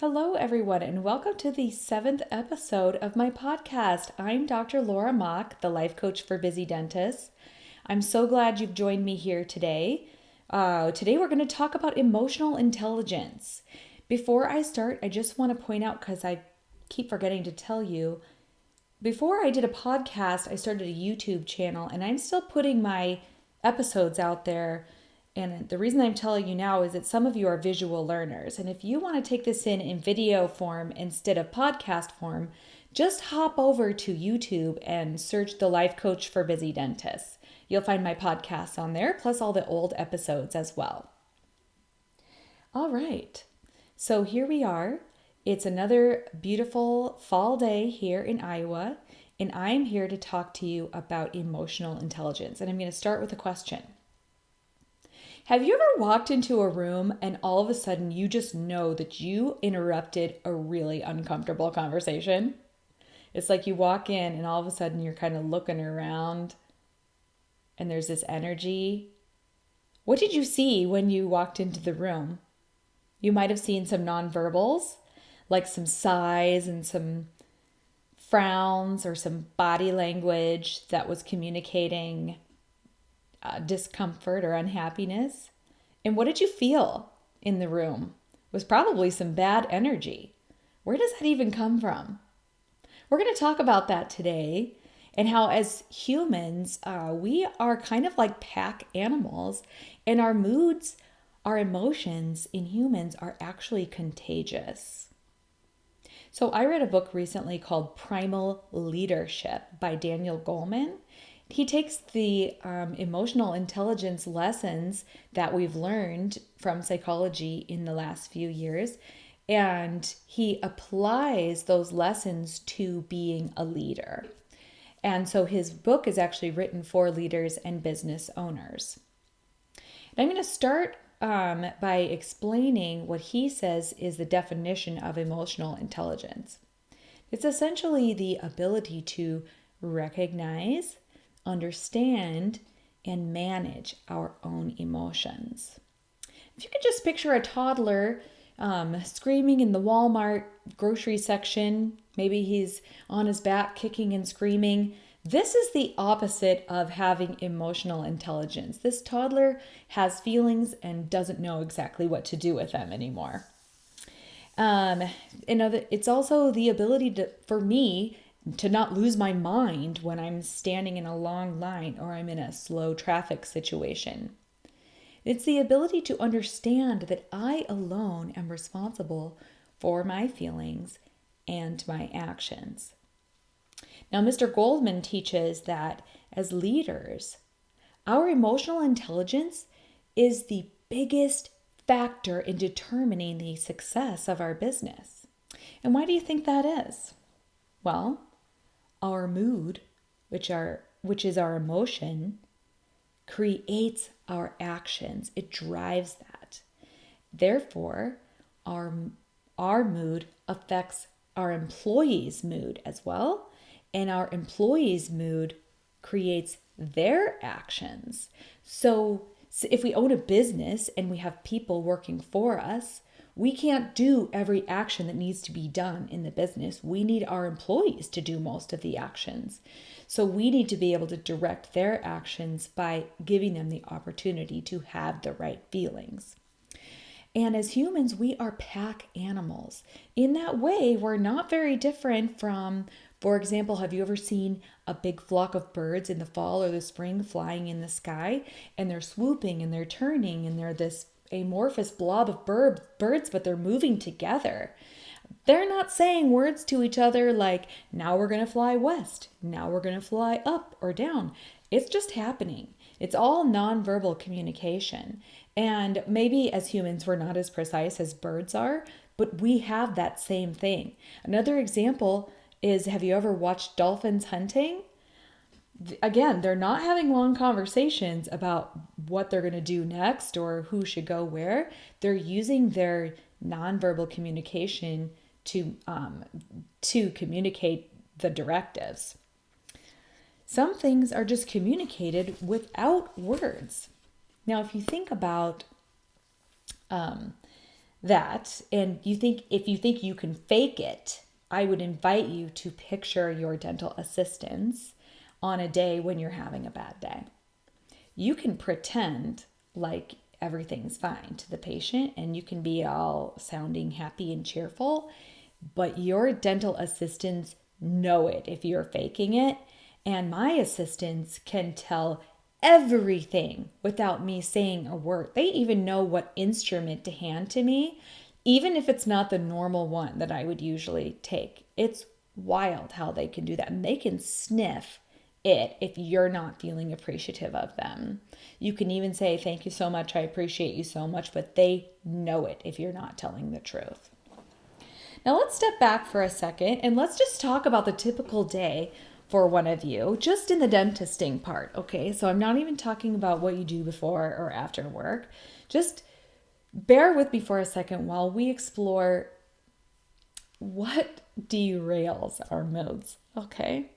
Hello, everyone, and welcome to the 7th episode of my podcast. I'm Dr. Laura Mock, the life coach for busy dentists. I'm so glad you've joined me here today. Today, we're going to talk about emotional intelligence. Before I start, I just want to point out, because I keep forgetting to tell you, before I did a podcast, I started a YouTube channel, and I'm still putting my episodes out there. And the reason I'm telling you now is that some of you are visual learners. And if you want to take this in video form instead of podcast form, just hop over to YouTube and search The Life Coach for Busy Dentists. You'll find my podcasts on there, plus all the old episodes as well. All right, so here we are. It's another beautiful fall day here in Iowa, and I'm here to talk to you about emotional intelligence. And I'm going to start with a question. Have you ever walked into a room and all of a sudden you just know that you interrupted a really uncomfortable conversation? It's like you walk in and all of a sudden you're kind of looking around and there's this energy. What did you see when you walked into the room? You might have seen some nonverbals, like some sighs and some frowns or some body language that was communicating discomfort or unhappiness. And what did you feel in the room? It was probably some bad energy. Where does that even come from? We're going to talk about that today, and how as humans, we are kind of like pack animals, and our moods, our emotions in humans are actually contagious. So I read a book recently called Primal Leadership by Daniel Goleman. He takes the emotional intelligence lessons that we've learned from psychology in the last few years, and he applies those lessons to being a leader. And so his book is actually written for leaders and business owners. And I'm going to start by explaining what he says is the definition of emotional intelligence. It's essentially the ability to recognize, understand, and manage our own emotions. If you could just picture a toddler screaming in the Walmart grocery section, maybe he's on his back kicking and screaming. This is the opposite of having emotional intelligence. This toddler has feelings and doesn't know exactly what to do with them anymore. It's also the ability for me to not lose my mind when I'm standing in a long line or I'm in a slow traffic situation. It's the ability to understand that I alone am responsible for my feelings and my actions. Now, Mr. Goleman teaches that as leaders, our emotional intelligence is the biggest factor in determining the success of our business. And why do you think that is? Well, our mood, which is our emotion, creates our actions. It drives that. Therefore, our mood affects our employees' mood as well, and our employees' mood creates their actions. So if we own a business and we have people working for us, we can't do every action that needs to be done in the business. We need our employees to do most of the actions. So we need to be able to direct their actions by giving them the opportunity to have the right feelings. And as humans, we are pack animals. In that way, we're not very different from, for example, have you ever seen a big flock of birds in the fall or the spring flying in the sky? And they're swooping and they're turning and they're this amorphous blob of birds, but they're moving together. They're not saying words to each other like, now we're going to fly west, now we're going to fly up or down. It's just happening. It's all nonverbal communication. And maybe as humans, we're not as precise as birds are, but we have that same thing. Another example is, have you ever watched dolphins hunting? Again, they're not having long conversations about what they're going to do next or who should go where. They're using their nonverbal communication to communicate the directives. Some things are just communicated without words. Now, if you think about that, and if you think you can fake it, I would invite you to picture your dental assistants on a day when you're having a bad day. You can pretend like everything's fine to the patient and you can be all sounding happy and cheerful, but your dental assistants know it if you're faking it. And my assistants can tell everything without me saying a word. They even know what instrument to hand to me, even if it's not the normal one that I would usually take. It's wild how they can do that. And they can sniff it if you're not feeling appreciative of them. You can even say, "Thank you so much, I appreciate you so much," but they know it if you're not telling the truth. Now let's step back for a second and let's just talk about the typical day for one of you, just in the dentisting part, okay? So I'm not even talking about what you do before or after work. Just bear with me for a second while we explore what derails our moods, okay?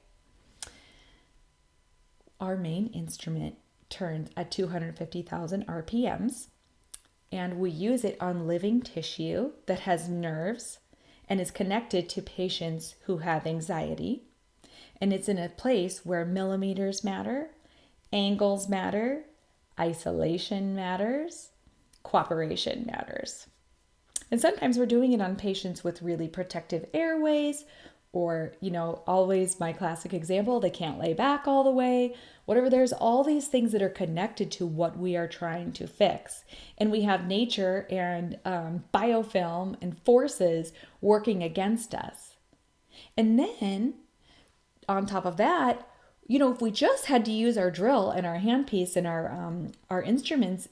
Our main instrument turns at 250,000 RPMs, and we use it on living tissue that has nerves and is connected to patients who have anxiety. And it's in a place where millimeters matter, angles matter, isolation matters, cooperation matters. And sometimes we're doing it on patients with really protective airways, or, always my classic example, they can't lay back all the way, whatever. There's all these things that are connected to what we are trying to fix. And we have nature and biofilm and forces working against us. And then on top of that, if we just had to use our drill and our handpiece and our instruments,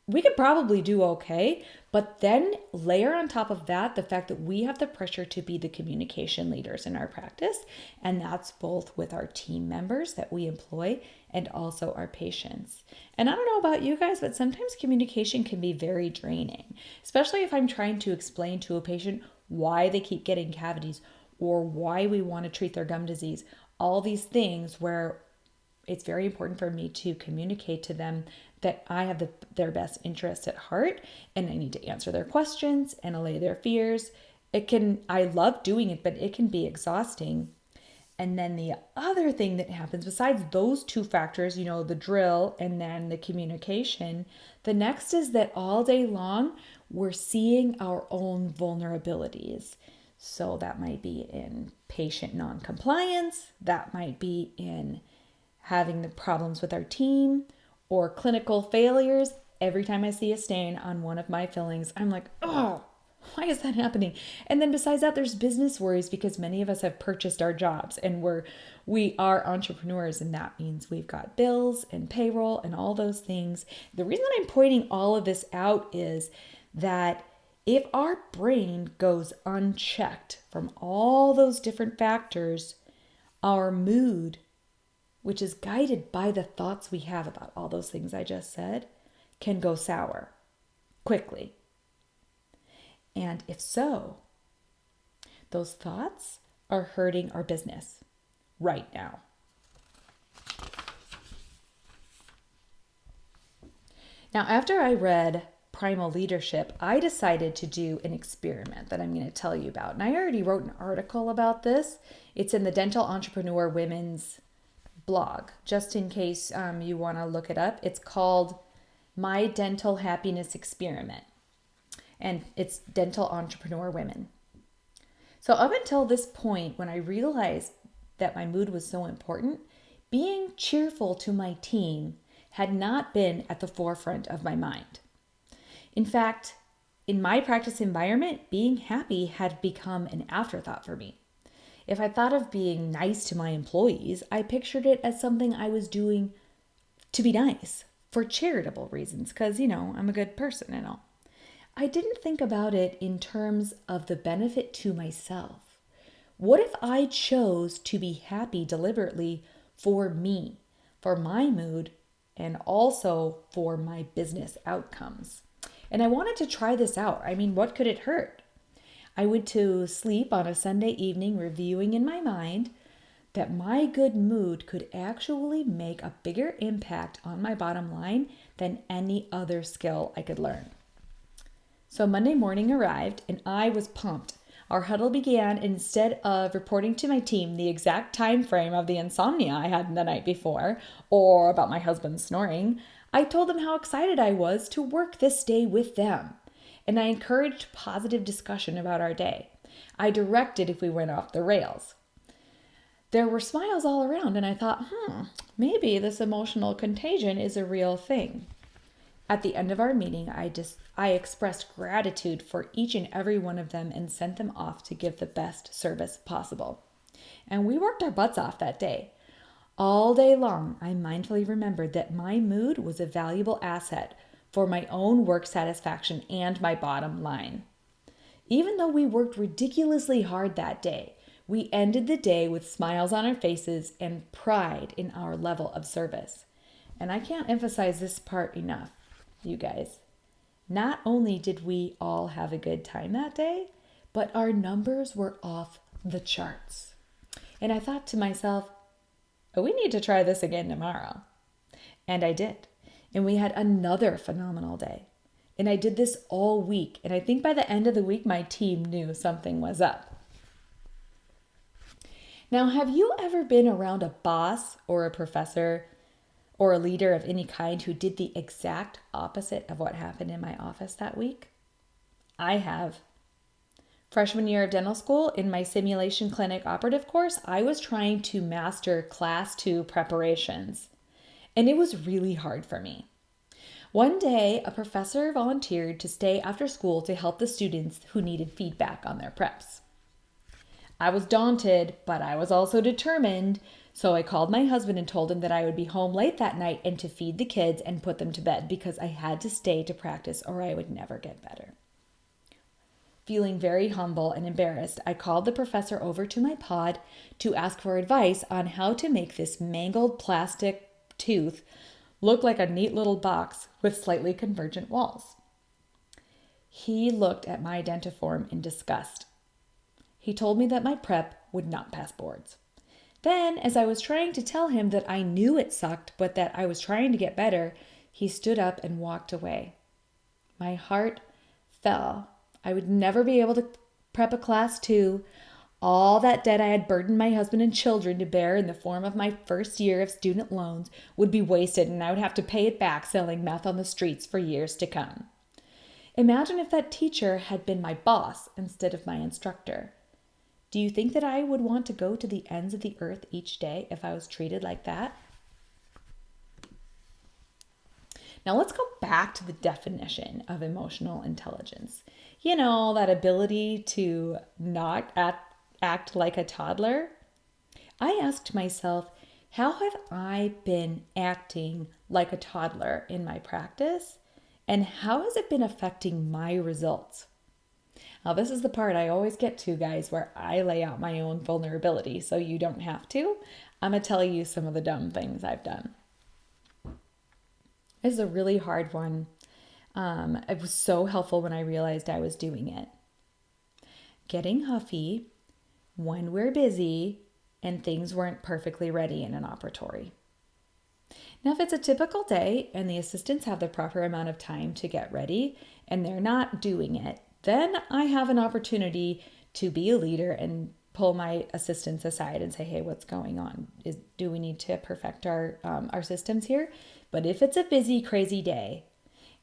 we could probably do okay. But then layer on top of that the fact that we have the pressure to be the communication leaders in our practice. And that's both with our team members that we employ and also our patients. And I don't know about you guys, but sometimes communication can be very draining, especially if I'm trying to explain to a patient why they keep getting cavities or why we want to treat their gum disease. All these things where it's very important for me to communicate to them that I have their best interests at heart and I need to answer their questions and allay their fears. I love doing it, but it can be exhausting. And then the other thing that happens besides those two factors, the drill and then the communication, the next is that all day long, we're seeing our own vulnerabilities. So that might be in patient non-compliance, that might be in having the problems with our team, or clinical failures. Every time I see a stain on one of my fillings, I'm like, oh, why is that happening? And then besides that, there's business worries because many of us have purchased our jobs and we are entrepreneurs, and that means we've got bills and payroll and all those things. The reason that I'm pointing all of this out is that if our brain goes unchecked from all those different factors, our mood, which is guided by the thoughts we have about all those things I just said, can go sour quickly. And if so, those thoughts are hurting our business right now. Now, after I read Primal Leadership, I decided to do an experiment that I'm going to tell you about. And I already wrote an article about this. It's in the Dental Entrepreneur Women's blog, just in case you want to look it up. It's called My Dental Happiness Experiment, and it's Dental Entrepreneur Women. So up until this point, when I realized that my mood was so important, being cheerful to my team had not been at the forefront of my mind. In fact, in my practice environment, being happy had become an afterthought for me. If I thought of being nice to my employees, I pictured it as something I was doing to be nice for charitable reasons, because, I'm a good person and all. I didn't think about it in terms of the benefit to myself. What if I chose to be happy deliberately for me, for my mood, and also for my business outcomes? And I wanted to try this out. What could it hurt? I went to sleep on a Sunday evening reviewing in my mind that my good mood could actually make a bigger impact on my bottom line than any other skill I could learn. So Monday morning arrived and I was pumped. Our huddle began, and instead of reporting to my team the exact time frame of the insomnia I had the night before or about my husband snoring, I told them how excited I was to work this day with them. And I encouraged positive discussion about our day. I directed if we went off the rails. There were smiles all around, and I thought, maybe this emotional contagion is a real thing. At the end of our meeting, I expressed gratitude for each and every one of them and sent them off to give the best service possible. And we worked our butts off that day. All day long, I mindfully remembered that my mood was a valuable asset for my own work satisfaction and my bottom line. Even though we worked ridiculously hard that day, we ended the day with smiles on our faces and pride in our level of service. And I can't emphasize this part enough, you guys. Not only did we all have a good time that day, but our numbers were off the charts. And I thought to myself, we need to try this again tomorrow. And I did. And we had another phenomenal day. And I did this all week. And I think by the end of the week, my team knew something was up. Now, have you ever been around a boss or a professor or a leader of any kind who did the exact opposite of what happened in my office that week? I have. Freshman year of dental school, in my simulation clinic operative course, I was trying to master class 2 preparations. And it was really hard for me. One day, a professor volunteered to stay after school to help the students who needed feedback on their preps. I was daunted, but I was also determined, so I called my husband and told him that I would be home late that night and to feed the kids and put them to bed because I had to stay to practice or I would never get better. Feeling very humble and embarrassed, I called the professor over to my pod to ask for advice on how to make this mangled plastic tooth look like a neat little box with slightly convergent walls. He looked at my dentiform in disgust. He told me that my prep would not pass boards. Then, as I was trying to tell him that I knew it sucked, but that I was trying to get better, he stood up and walked away. My heart fell. I would never be able to prep a class 2. All that debt I had burdened my husband and children to bear in the form of my first year of student loans would be wasted, and I would have to pay it back selling meth on the streets for years to come. Imagine if that teacher had been my boss instead of my instructor. Do you think that I would want to go to the ends of the earth each day if I was treated like that? Now let's go back to the definition of emotional intelligence. You know, that ability to not act like a toddler. I asked myself, how have I been acting like a toddler in my practice? And how has it been affecting my results? Now, this is the part I always get to, guys, where I lay out my own vulnerability, so you don't have to. I'm going to tell you some of the dumb things I've done. This is a really hard one. It was so helpful when I realized I was doing it. Getting huffy when we're busy and things weren't perfectly ready in an operatory. Now, if it's a typical day and the assistants have the proper amount of time to get ready and they're not doing it, then I have an opportunity to be a leader and pull my assistants aside and say, hey, what's going on? Do we need to perfect our systems here? But if it's a busy, crazy day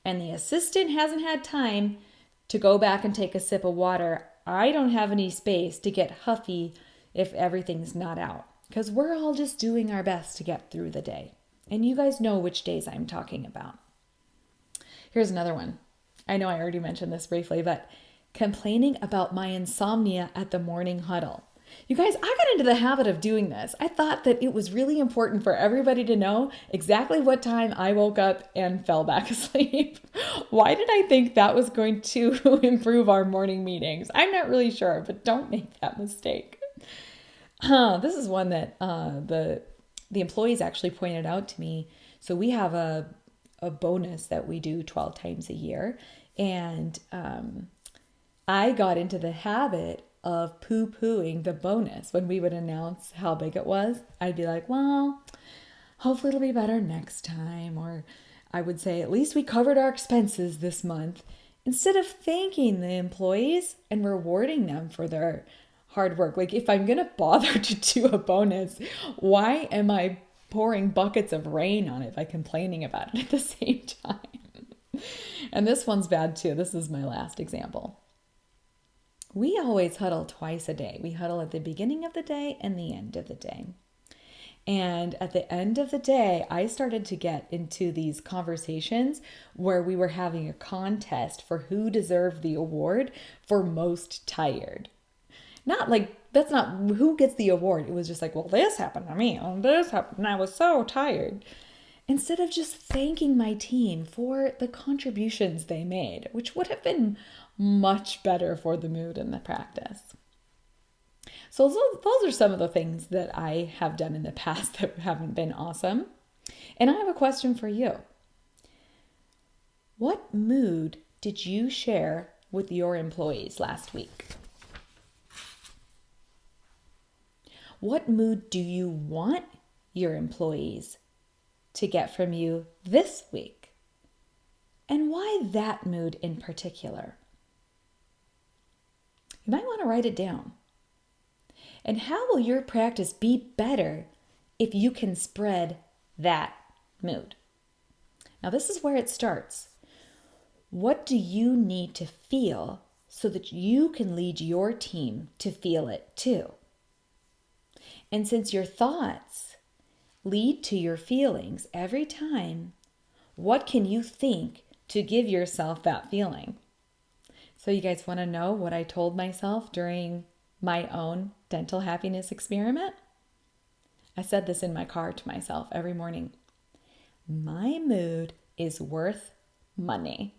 and the assistant hasn't had time to go back and take a sip of water, I don't have any space to get huffy if everything's not out, because we're all just doing our best to get through the day. And you guys know which days I'm talking about. Here's another one. I know I already mentioned this briefly, but complaining about my insomnia at the morning huddle. You guys, I got into the habit of doing this. I thought that it was really important for everybody to know exactly what time I woke up and fell back asleep. Why did I think that was going to improve our morning meetings? I'm not really sure, but don't make that mistake. This is one that the employees actually pointed out to me. So we have a bonus that we do 12 times a year. And I got into the habit of poo-pooing the bonus when we would announce how big it was. I'd be like, well, hopefully it'll be better next time. Or I would say, at least we covered our expenses this month. instead of thanking the employees and rewarding them for their hard work. Like, if I'm going to bother to do a bonus, why am I pouring buckets of rain on it by complaining about it at the same time? And this one's bad too. This is my last example. We always huddle twice a day. We huddle at the beginning of the day and the end of the day. And at the end of the day, I started to get into these conversations where we were having a contest for who deserved the award for most tired. Not like, that's not who gets the award. It was just like, well, this happened to me, and this happened, and I was so tired. Instead of just thanking my team for the contributions they made, which would have been much better for the mood and the practice. So those are some of the things that I have done in the past that haven't been awesome. And I have a question for you. What mood did you share with your employees last week? What mood do you want your employees to get from you this week? And why that mood in particular? You might want to write it down. And how will your practice be better if you can spread that mood? Now, this is where it starts. What do you need to feel so that you can lead your team to feel it too? And since your thoughts lead to your feelings every time, what can you think to give yourself that feeling? So you guys want to know what I told myself during my own dental happiness experiment? I said this in my car to myself every morning. My mood is worth money.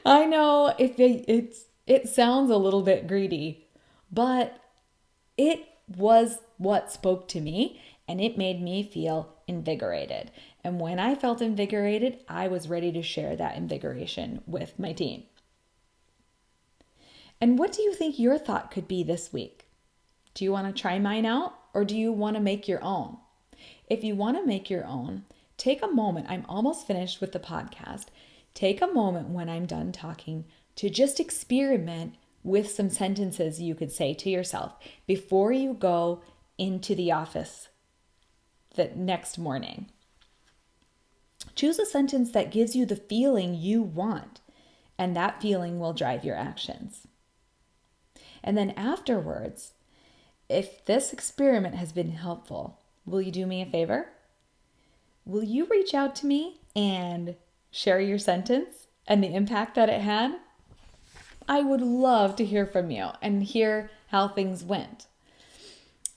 I know it sounds a little bit greedy, but it was what spoke to me, and it made me feel invigorated. And when I felt invigorated, I was ready to share that invigoration with my team. And what do you think your thought could be this week? Do you want to try mine out, or do you want to make your own? If you want to make your own, take a moment. I'm almost finished with the podcast. Take a moment when I'm done talking to just experiment with some sentences you could say to yourself before you go into the office the next morning. Choose a sentence that gives you the feeling you want, and that feeling will drive your actions. And then afterwards, if this experiment has been helpful, will you do me a favor? Will you reach out to me and share your sentence and the impact that it had? I would love to hear from you and hear how things went.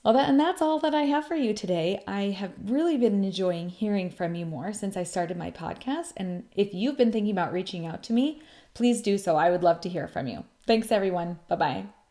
Well, that's all that I have for you today. I have really been enjoying hearing from you more since I started my podcast. And if you've been thinking about reaching out to me, please do so. I would love to hear from you. Thanks, everyone. Bye-bye.